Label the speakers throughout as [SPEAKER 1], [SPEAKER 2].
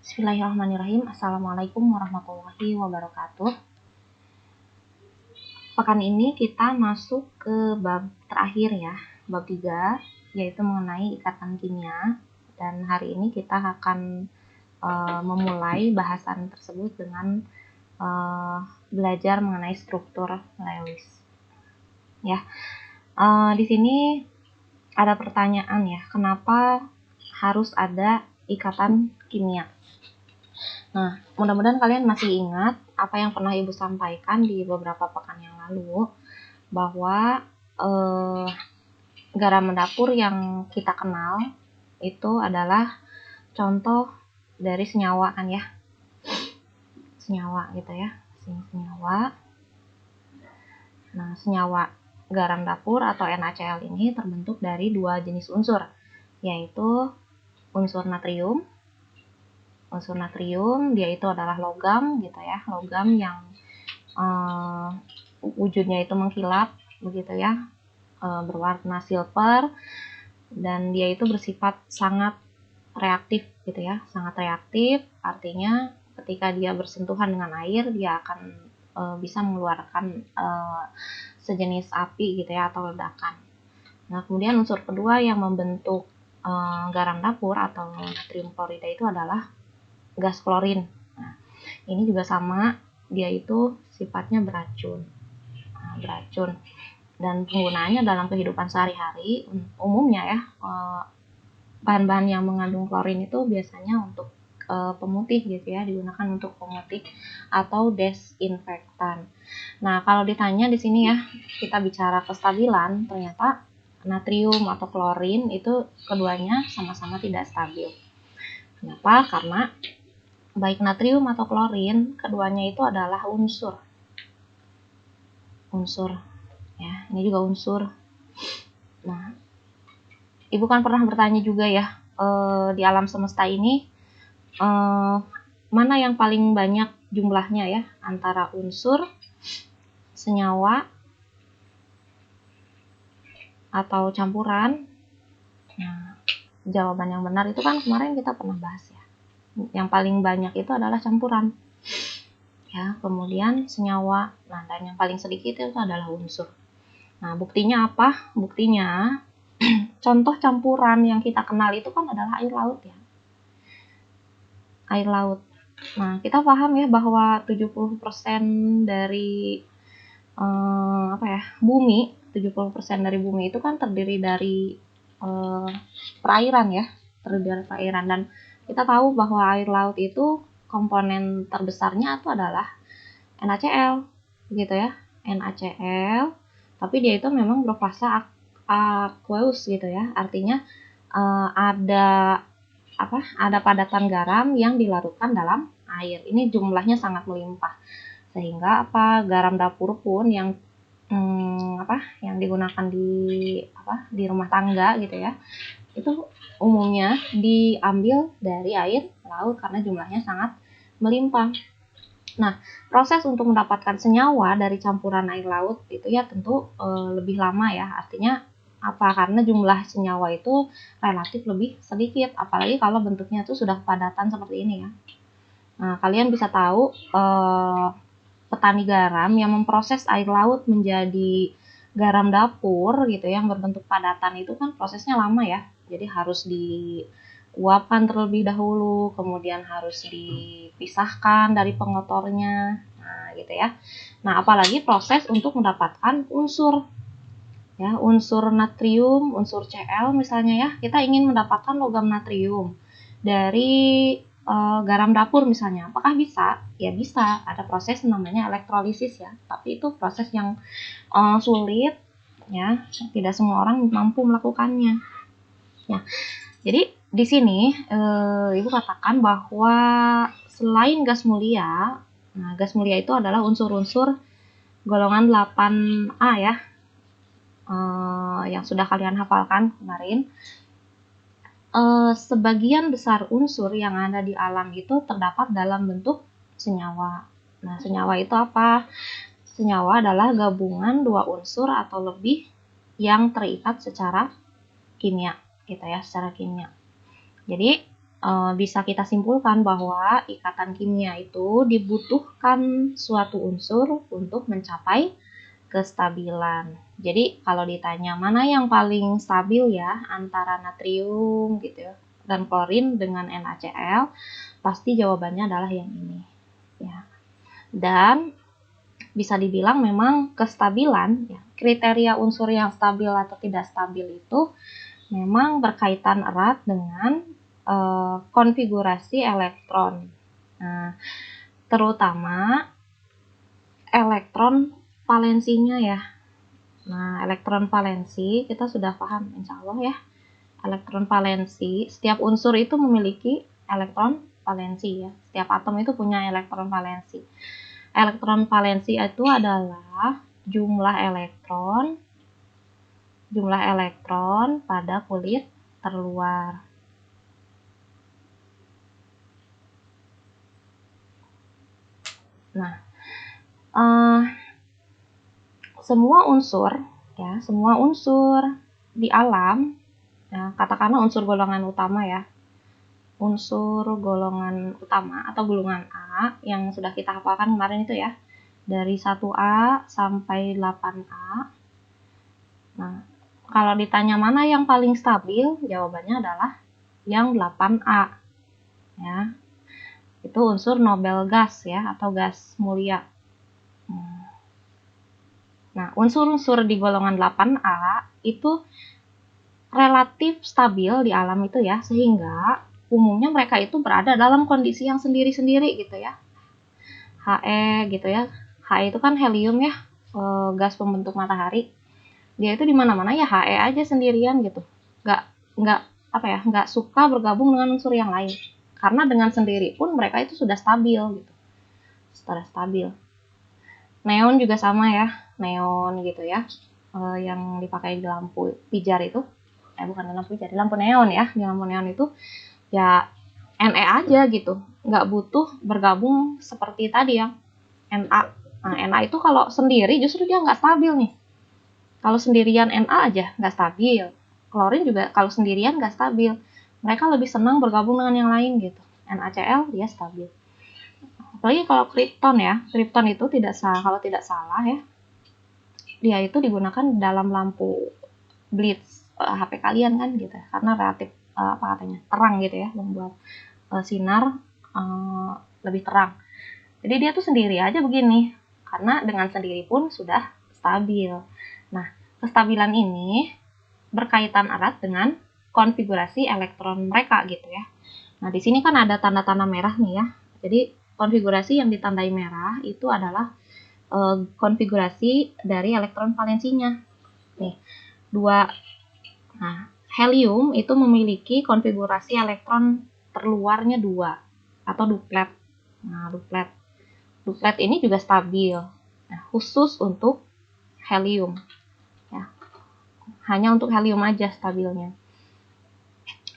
[SPEAKER 1] Bismillahirrahmanirrahim. Assalamualaikum warahmatullahi wabarakatuh. Pekan ini kita masuk ke bab terakhir ya, bab 3, yaitu mengenai ikatan kimia. Dan hari ini kita akan memulai bahasan tersebut dengan belajar mengenai struktur Lewis. Ya, di sini ada pertanyaan ya, kenapa harus ada ikatan kimia? Nah, mudah-mudahan kalian masih ingat apa yang pernah Ibu sampaikan di beberapa pekan yang lalu, bahwa garam dapur yang kita kenal itu adalah contoh dari senyawa kan ya, senyawa gitu ya, senyawa. Nah, senyawa garam dapur atau NaCl ini terbentuk dari dua jenis unsur, yaitu unsur natrium. Unsur natrium dia itu adalah logam gitu ya, logam yang wujudnya itu mengkilap begitu ya, berwarna silver, dan dia itu bersifat sangat reaktif gitu ya, sangat reaktif, artinya ketika dia bersentuhan dengan air dia akan bisa mengeluarkan sejenis api gitu ya, atau ledakan. Nah, kemudian unsur kedua yang membentuk garam dapur atau natrium klorida itu adalah gas klorin. Nah, ini juga sama, dia itu sifatnya beracun. Beracun. Dan penggunaannya dalam kehidupan sehari-hari umumnya ya, bahan-bahan yang mengandung klorin itu biasanya untuk pemutih gitu ya, digunakan untuk pemutih atau desinfektan. Nah, kalau ditanya di sini ya, kita bicara kestabilan, ternyata natrium atau klorin itu keduanya sama-sama tidak stabil. Kenapa? Karena baik natrium atau klorin, keduanya itu adalah unsur ya, ini juga unsur. Nah, Ibu kan pernah bertanya juga ya, di alam semesta ini mana yang paling banyak jumlahnya ya, antara unsur, senyawa, atau campuran. Nah, jawaban yang benar itu kan kemarin kita pernah bahas ya, yang paling banyak itu adalah campuran ya, kemudian senyawa, nah dan yang paling sedikit itu adalah unsur. Nah, buktinya apa? Buktinya contoh campuran yang kita kenal itu kan adalah air laut ya, air laut. Nah, kita paham ya bahwa 70% dari bumi, 70% dari bumi itu kan terdiri dari perairan ya, terdiri dari perairan, dan kita tahu bahwa air laut itu komponen terbesarnya itu adalah NaCl gitu ya, NaCl, tapi dia itu memang berfasa aqueous gitu ya, artinya ada padatan garam yang dilarutkan dalam air. Ini jumlahnya sangat melimpah, sehingga garam dapur pun yang yang digunakan di rumah tangga gitu ya, itu umumnya diambil dari air laut karena jumlahnya sangat melimpah. Nah, proses untuk mendapatkan senyawa dari campuran air laut itu ya tentu lebih lama ya, artinya karena jumlah senyawa itu relatif lebih sedikit, apalagi kalau bentuknya itu sudah padatan seperti ini ya. Nah, kalian bisa tahu petani garam yang memproses air laut menjadi garam dapur gitu yang berbentuk padatan itu kan prosesnya lama ya, jadi harus diuapkan terlebih dahulu, kemudian harus dipisahkan dari pengotornya, nah gitu ya. Nah, apalagi proses untuk mendapatkan unsur ya, unsur natrium, unsur Cl misalnya ya, kita ingin mendapatkan logam natrium dari garam dapur misalnya, apakah bisa? Ya bisa, ada proses namanya elektrolisis ya, tapi itu proses yang sulit ya, tidak semua orang mampu melakukannya ya. Jadi di sini Ibu katakan bahwa selain gas mulia, nah gas mulia itu adalah unsur-unsur golongan 8A ya, yang sudah kalian hafalkan kemarin. Sebagian besar unsur yang ada di alam itu terdapat dalam bentuk senyawa. Nah, senyawa itu apa? Senyawa adalah gabungan dua unsur atau lebih yang terikat secara kimia, gitu ya, secara kimia. Jadi bisa kita simpulkan bahwa ikatan kimia itu dibutuhkan suatu unsur untuk mencapai kestabilan. Jadi kalau ditanya mana yang paling stabil ya antara natrium gitu ya, dan klorin dengan NaCl, pasti jawabannya adalah yang ini ya. Dan bisa dibilang memang kestabilan ya, kriteria unsur yang stabil atau tidak stabil itu memang berkaitan erat dengan konfigurasi elektron. Nah, terutama elektron valensinya ya. Nah, elektron valensi kita sudah paham insya Allah ya. Elektron valensi, setiap unsur itu memiliki elektron valensi ya. Setiap atom itu punya elektron valensi. Elektron valensi itu adalah jumlah elektron pada kulit terluar. Nah, semua unsur di alam, ya, katakanlah unsur golongan utama ya, unsur golongan utama atau golongan A yang sudah kita hafalkan kemarin itu ya, dari 1A sampai 8A. Nah, kalau ditanya mana yang paling stabil, jawabannya adalah yang 8A. Ya. Itu unsur Nobel gas ya, atau gas mulia. Nah, unsur-unsur di golongan 8A itu relatif stabil di alam itu ya, sehingga umumnya mereka itu berada dalam kondisi yang sendiri-sendiri gitu ya. He gitu ya. He itu kan helium ya, gas pembentuk matahari. Dia itu di mana-mana ya He aja sendirian gitu. Nggak suka bergabung dengan unsur yang lain. Karena dengan sendiri pun mereka itu sudah stabil gitu. Sudah stabil. Neon juga sama ya, neon gitu ya. Yang dipakai di lampu pijar itu. Bukan di lampu pijar, di lampu neon ya. Di lampu neon itu ya Ne aja gitu. Nggak butuh bergabung seperti tadi yang Na. Nah, Na itu kalau sendiri justru dia nggak stabil nih. Kalau sendirian Na aja nggak stabil. Klorin juga kalau sendirian nggak stabil. Mereka lebih senang bergabung dengan yang lain gitu. NaCl dia stabil. Apalagi kalau kripton ya. Kripton itu kalau tidak salah ya, dia itu digunakan dalam lampu blitz HP kalian kan gitu. Karena relatif terang gitu ya, membuat sinar lebih terang. Jadi dia tuh sendiri aja begini. Karena dengan sendiri pun sudah stabil. Nah, kestabilan ini berkaitan erat dengan konfigurasi elektron mereka gitu ya. Nah, di sini kan ada tanda-tanda merah nih ya. Jadi, konfigurasi yang ditandai merah itu adalah konfigurasi dari elektron valensinya. Nih, Nah, helium itu memiliki konfigurasi elektron terluarnya 2 atau duplet. Nah, duplet ini juga stabil. Nah, khusus untuk helium. Hanya untuk helium aja stabilnya.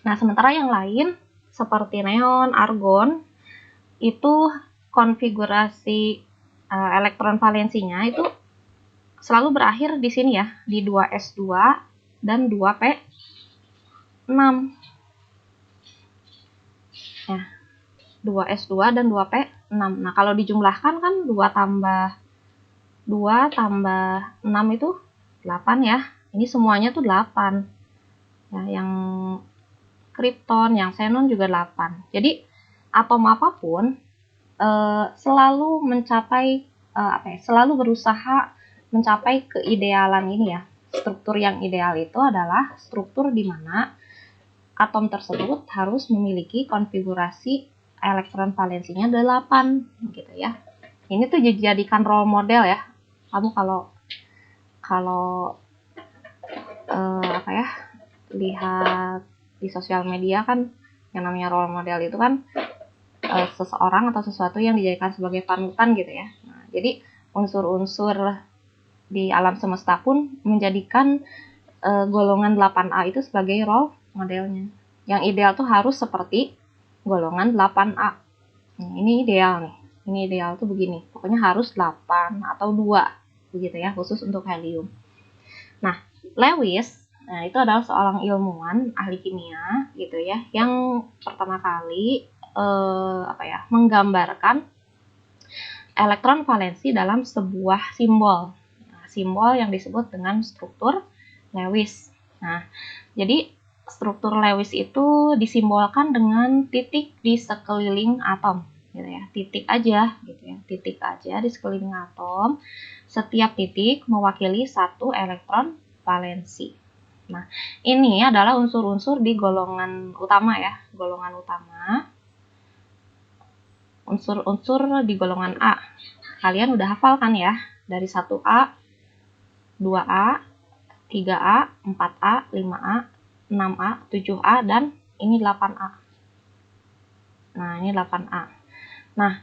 [SPEAKER 1] Nah, sementara yang lain seperti neon, argon itu konfigurasi elektron valensinya itu selalu berakhir di sini ya, di 2s2 dan 2p6. Ya, 2s2 dan 2p6. Nah, kalau dijumlahkan kan 2 tambah 6 itu 8 ya. Ini semuanya tuh 8. Ya, yang kripton, yang xenon juga 8. Jadi atom apapun selalu selalu berusaha mencapai keidealan ini ya. Struktur yang ideal itu adalah struktur di mana atom tersebut harus memiliki konfigurasi elektron valensinya 8 gitu ya. Ini tuh dijadikan role model ya. Kamu kalau lihat di sosial media kan yang namanya role model itu kan seseorang atau sesuatu yang dijadikan sebagai panutan gitu ya. Nah, jadi unsur-unsur di alam semesta pun menjadikan golongan 8A itu sebagai role modelnya. Yang ideal tuh harus seperti golongan 8A. Nah, ini ideal nih. Ini ideal tuh begini. Pokoknya harus 8 atau 2 begitu ya, khusus untuk helium. Nah, Lewis Nah, itu adalah seorang ilmuwan ahli kimia gitu ya, yang pertama kali menggambarkan elektron valensi dalam sebuah simbol. Nah, simbol yang disebut dengan struktur Lewis. Nah, jadi struktur Lewis itu disimbolkan dengan titik di sekeliling atom, gitu ya. Titik aja, gitu ya. Titik aja di sekeliling atom. Setiap titik mewakili satu elektron valensi. Nah, ini adalah unsur-unsur di golongan utama ya, golongan utama. Unsur-unsur di golongan A. Kalian udah hafal kan ya? Dari 1A, 2A, 3A, 4A, 5A, 6A, 7A, dan ini 8A. Nah, ini 8A. Nah,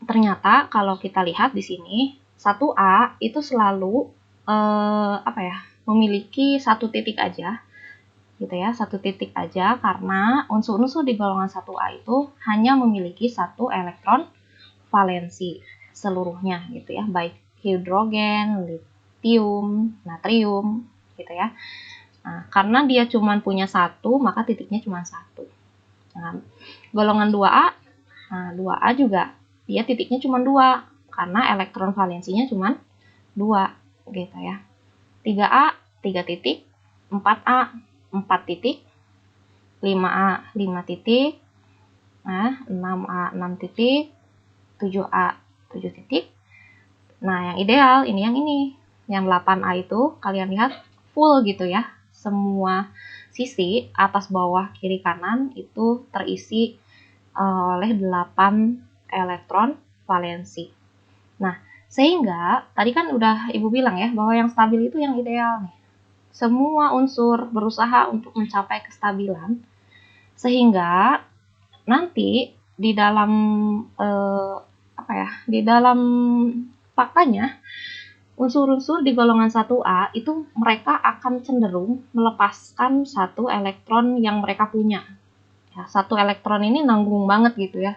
[SPEAKER 1] ternyata kalau kita lihat di sini, 1A itu selalu memiliki satu titik aja. Gitu ya, satu titik aja, karena unsur-unsur di golongan 1A itu hanya memiliki satu elektron valensi seluruhnya gitu ya, baik hidrogen, litium, natrium gitu ya. Nah, karena dia cuma punya satu, maka titiknya cuma satu. Nah, golongan 2A, nah 2A juga dia titiknya cuma 2 karena elektron valensinya cuma 2 gitu ya. 3A 3 titik, 4A 4 titik, 5A 5 titik, nah 6A 6 titik, 7A 7 titik. Nah, yang ideal ini yang 8A itu kalian lihat full gitu ya. Semua sisi atas bawah kiri kanan itu terisi oleh 8 elektron valensi. Nah, sehingga tadi kan udah Ibu bilang ya bahwa yang stabil itu yang ideal nih. Semua unsur berusaha untuk mencapai kestabilan sehingga nanti di dalam di dalam faktanya unsur-unsur di golongan 1A itu mereka akan cenderung melepaskan satu elektron yang mereka punya. Ya, satu elektron ini nanggung banget gitu ya.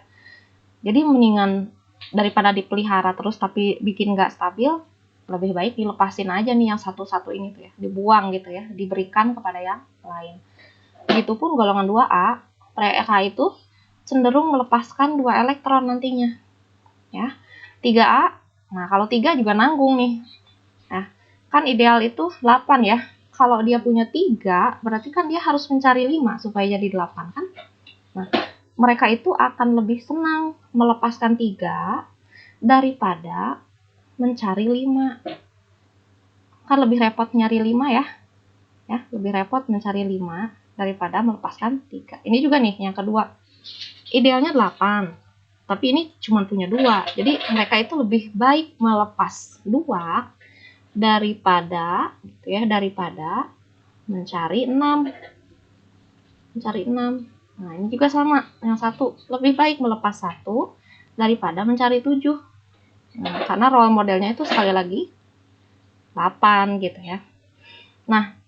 [SPEAKER 1] Jadi mendingan daripada dipelihara terus tapi bikin nggak stabil, lebih baik dilepasin aja nih yang satu-satu ini tuh ya, dibuang gitu ya, diberikan kepada yang lain. Begitupun golongan 2A, mereka itu cenderung melepaskan 2 elektron nantinya. Ya. 3A, nah kalau 3 juga nanggung nih. Nah, kan ideal itu 8 ya. Kalau dia punya 3, berarti kan dia harus mencari 5 supaya jadi 8 kan? Nah, mereka itu akan lebih senang melepaskan 3 daripada mencari 5. Kan lebih repot nyari 5 ya. Ya, lebih repot mencari 5 daripada melepaskan 3. Ini juga nih yang kedua. Idealnya 8. Tapi ini cuma punya 2. Jadi mereka itu lebih baik melepas 2 daripada gitu ya, daripada mencari 6. Mencari 6. Nah, ini juga sama. Yang satu, lebih baik melepas 1 daripada mencari 7. Nah, karena role modelnya itu sekali lagi 8 gitu ya. Nah,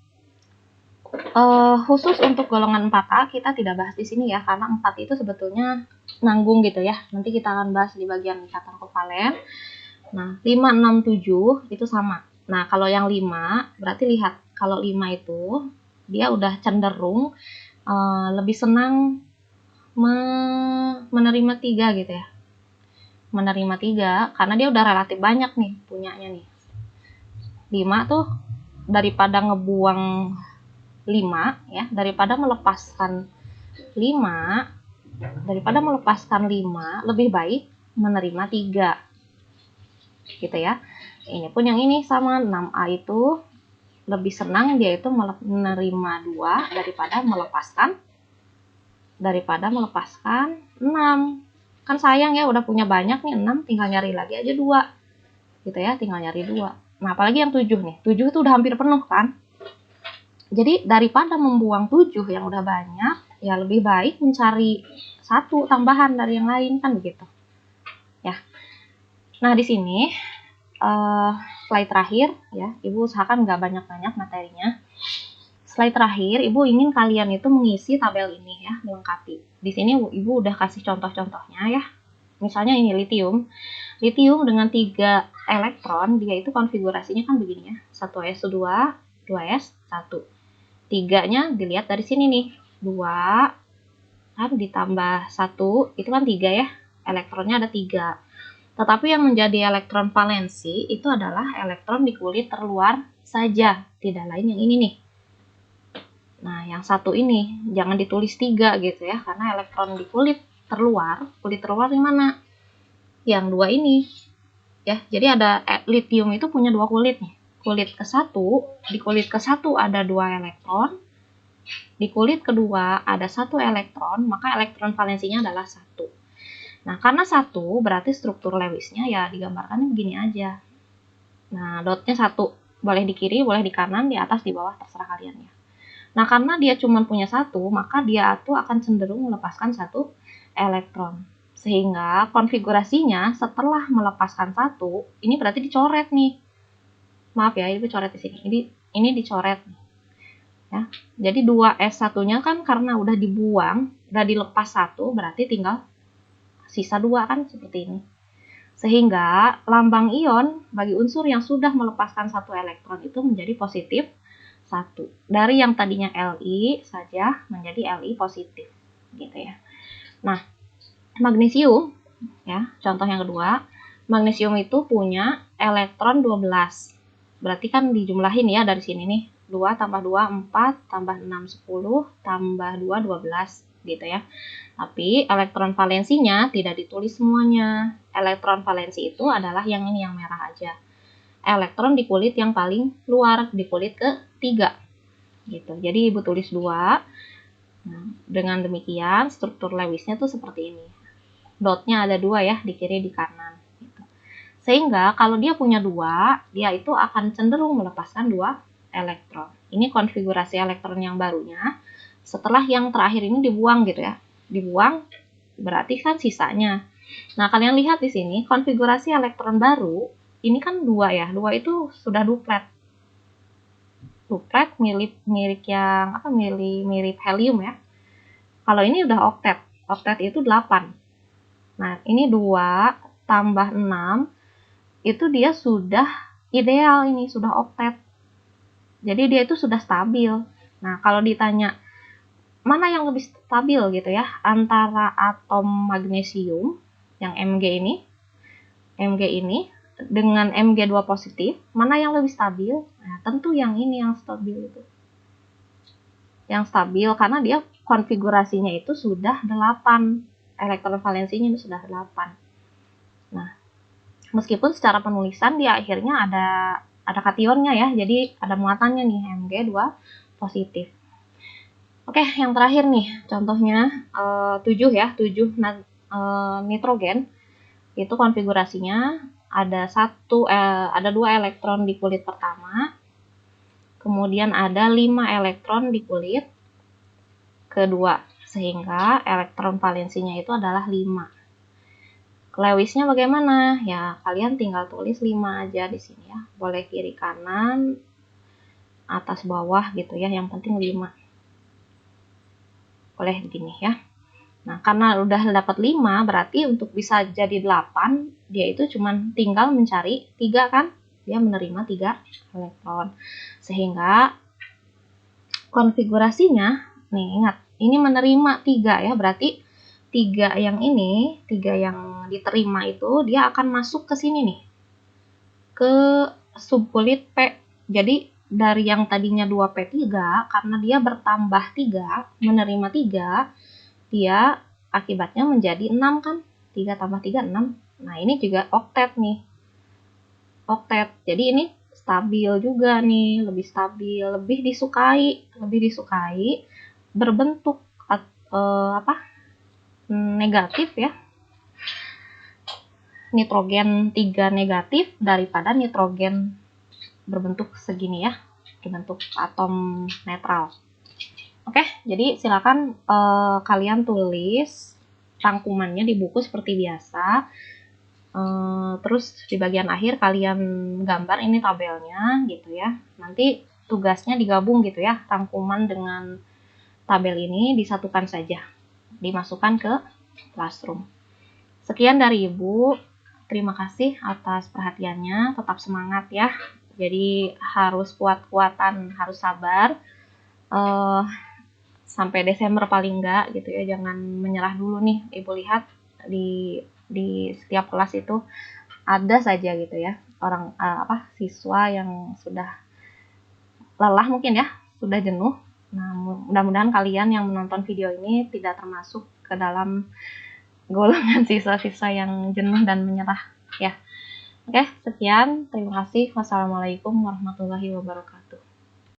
[SPEAKER 1] khusus untuk golongan 4A kita tidak bahas di sini ya, karena 4 itu sebetulnya nanggung gitu ya. Nanti kita akan bahas di bagian ikatan kovalen. Nah, 5, 6, 7 itu sama. Nah, kalau yang 5, berarti lihat, kalau 5 itu dia udah cenderung lebih senang menerima 3 gitu ya. Menerima 3 karena dia udah relatif banyak nih punyanya nih. 5 tuh daripada ngebuang 5 ya, daripada melepaskan 5 lebih baik menerima 3 gitu ya. Ini pun yang ini sama, 6A itu lebih senang dia itu menerima 2 daripada melepaskan 6. Kan sayang ya, udah punya banyak nih 6, tinggal nyari lagi aja 2 gitu ya, tinggal nyari 2. Nah, apalagi yang 7 nih, 7 itu udah hampir penuh kan. Jadi daripada membuang 7 yang udah banyak, ya lebih baik mencari 1 tambahan dari yang lain kan begitu. Ya. Nah, di sini slide terakhir ya, Ibu usahakan nggak banyak-banyak materinya. Slide terakhir, Ibu ingin kalian itu mengisi tabel ini ya, melengkapi. Di sini Ibu udah kasih contoh-contohnya ya. Misalnya ini litium. Litium dengan 3 elektron, dia itu konfigurasinya kan begini ya. 1s2, 2s1. 3-nya dilihat dari sini nih. 2 kan ditambah 1 itu kan 3 ya. Elektronnya ada 3. Tetapi yang menjadi elektron valensi itu adalah elektron di kulit terluar saja, tidak lain yang ini nih. Nah, yang satu ini jangan ditulis 3 gitu ya, karena elektron di kulit terluar di mana? Yang 2 ini. Ya, jadi ada litium itu punya 2 kulit nih. Di kulit ke-1 ada 2 elektron. Di kulit kedua ada 1 elektron, maka elektron valensinya adalah 1. Nah, karena 1 berarti struktur Lewisnya ya digambarkannya begini aja. Nah, dotnya 1. Boleh di kiri, boleh di kanan, di atas, di bawah, terserah kalian ya. Nah, karena dia cuma punya 1, maka dia tuh akan cenderung melepaskan 1 elektron. Sehingga konfigurasinya setelah melepaskan 1, ini berarti dicoret nih. Maaf ya, ini dicoret di sini. Ini dicoret. Ya. Jadi 2s1-nya kan karena udah dibuang, udah dilepas 1, berarti tinggal sisa 2 kan seperti ini. Sehingga lambang ion bagi unsur yang sudah melepaskan 1 elektron itu menjadi positif 1. Dari yang tadinya Li saja menjadi Li positif. Gitu ya. Nah, magnesium, ya, contoh yang kedua, magnesium itu punya elektron 12. Berarti kan dijumlahin ya dari sini nih. 2 tambah 2, 4, tambah 6, 10, tambah 2, 12, gitu ya. Tapi elektron valensinya tidak ditulis semuanya. Elektron valensi itu adalah yang ini, yang merah aja. Elektron di kulit yang paling luar, di kulit ke-3. Gitu. Jadi Ibu tulis 2. Nah, dengan demikian struktur Lewisnya tuh seperti ini. Dotnya ada 2 ya, di kiri di kanan. Gitu. Sehingga kalau dia punya 2, dia itu akan cenderung melepaskan 2 elektron. Ini konfigurasi elektron yang barunya. Setelah yang terakhir ini dibuang gitu ya. Dibuang berarti kan sisanya. Nah, kalian lihat di sini konfigurasi elektron baru, ini kan 2 ya. 2 itu sudah duplet. Duplet mirip yang apa? Mirip helium ya. Kalau ini udah oktet. Oktet itu 8. Nah, ini 2 tambah 6 itu dia sudah ideal, ini sudah oktet. Jadi dia itu sudah stabil. Nah, kalau ditanya mana yang lebih stabil gitu ya antara atom magnesium yang Mg ini dengan Mg2 positif, mana yang lebih stabil? Nah, tentu yang ini yang stabil itu. Yang stabil karena dia konfigurasinya itu sudah 8. Elektron valensinya itu sudah 8. Nah, meskipun secara penulisan dia akhirnya ada kationnya ya, jadi ada muatannya nih, Mg2 positif. Oke, yang terakhir nih, contohnya 7 ya, 7 nitrogen. Itu konfigurasinya ada 2 elektron di kulit pertama, kemudian ada 5 elektron di kulit kedua, sehingga elektron valensinya itu adalah 5. Lewisnya bagaimana? Ya, kalian tinggal tulis 5 aja di sini ya. Boleh kiri kanan, atas bawah gitu ya, yang penting 5. Boleh begini ya. Nah, karena udah dapat 5, berarti untuk bisa jadi 8, dia itu cuman tinggal mencari 3 kan? Dia menerima 3 elektron. Sehingga konfigurasinya, nih ingat, ini menerima 3 ya, berarti 3 yang ini, 3 yang diterima itu dia akan masuk ke sini nih. Ke subkulit P. Jadi dari yang tadinya 2P3, karena dia bertambah 3, menerima 3, dia akibatnya menjadi 6 kan? 3 tambah 3, 6. Nah, ini juga oktet nih. Oktet. Jadi ini stabil juga nih, lebih stabil, lebih disukai berbentuk negatif ya. Nitrogen 3 negatif daripada nitrogen berbentuk segini ya, berbentuk atom netral. Oke, jadi silakan kalian tulis rangkumannya di buku seperti biasa. Terus di bagian akhir kalian gambar ini tabelnya gitu ya. Nanti tugasnya digabung gitu ya, rangkuman dengan tabel ini disatukan saja, dimasukkan ke Classroom. Sekian dari Ibu. Terima kasih atas perhatiannya. Tetap semangat ya. Jadi harus kuat-kuatan, harus sabar. eh, sampai Desember paling enggak gitu ya, jangan menyerah dulu nih. Ibu lihat di setiap kelas itu ada saja gitu ya orang siswa yang sudah lelah mungkin ya, sudah jenuh. Nah, mudah-mudahan kalian yang menonton video ini tidak termasuk ke dalam golongan siswa-siswa yang jenuh dan menyerah ya. Oke, sekian. Terima kasih. Wassalamualaikum warahmatullahi wabarakatuh.